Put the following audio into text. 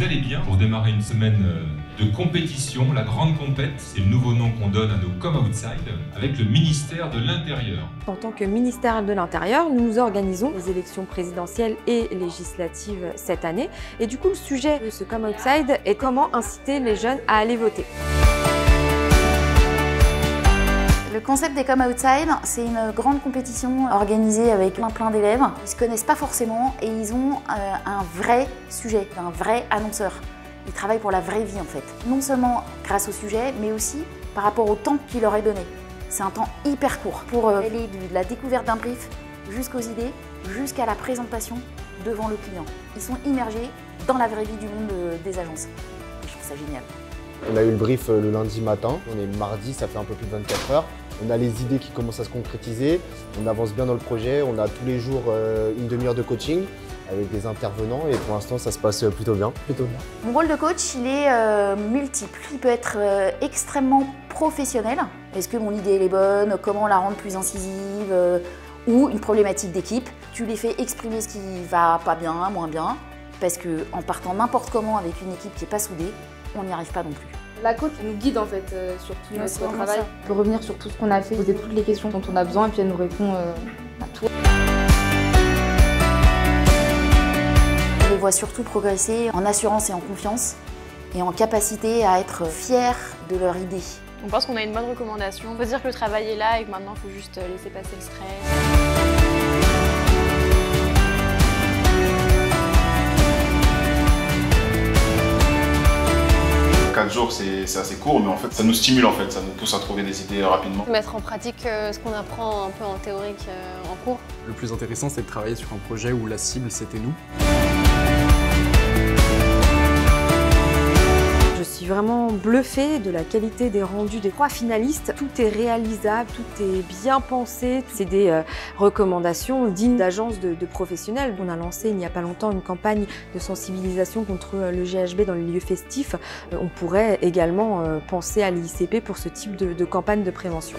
vous allez bien. Pour démarrer une semaine de compétition, la grande compète, c'est le nouveau nom qu'on donne à nos Come Outside, avec le ministère de l'Intérieur. En tant que ministère de l'Intérieur, nous organisons les élections présidentielles et législatives cette année. Et du coup, le sujet de ce Come Outside est comment inciter les jeunes à aller voter. Le concept des Come Outside, c'est une grande compétition organisée avec plein d'élèves. Ils ne se connaissent pas forcément et ils ont un vrai sujet, un vrai annonceur. Ils travaillent pour la vraie vie en fait. Non seulement grâce au sujet, mais aussi par rapport au temps qui leur est donné. C'est un temps hyper court pour aller de la découverte d'un brief jusqu'aux idées, jusqu'à la présentation devant le client. Ils sont immergés dans la vraie vie du monde des agences. Et je trouve ça génial. On a eu le brief le lundi matin, on est mardi, ça fait un peu plus de 24 heures. On a les idées qui commencent à se concrétiser, on avance bien dans le projet, on a tous les jours une demi-heure de coaching avec des intervenants et pour l'instant ça se passe plutôt bien. Mon rôle de coach, il est multiple. Il peut être extrêmement professionnel. Est-ce que mon idée elle est bonne? Comment la rendre plus incisive? Ou une problématique d'équipe. Tu les fais exprimer ce qui va pas bien, moins bien. Parce qu'en partant n'importe comment avec une équipe qui n'est pas soudée, on n'y arrive pas non plus. La coach nous guide en fait sur tout notre travail. Ça. On peut revenir sur tout ce qu'on a fait, poser toutes les questions dont on a besoin et puis elle nous répond à tout. Je les vois surtout progresser en assurance et en confiance et en capacité à être fiers de leur idée. On pense qu'on a une bonne recommandation. On peut dire que le travail est là et que maintenant il faut juste laisser passer le stress. 4 jours, c'est assez court, mais en fait, ça nous stimule, en fait, ça nous pousse à trouver des idées rapidement. Mettre en pratique ce qu'on apprend un peu en théorique en cours. Le plus intéressant, c'est de travailler sur un projet où la cible, c'était nous. Je suis vraiment bluffée de la qualité des rendus des 3 finalistes. Tout est réalisable, tout est bien pensé. C'est des recommandations dignes d'agences de professionnels. On a lancé il n'y a pas longtemps une campagne de sensibilisation contre le GHB dans les lieux festifs. On pourrait également penser à l'ICP pour ce type de campagne de prévention.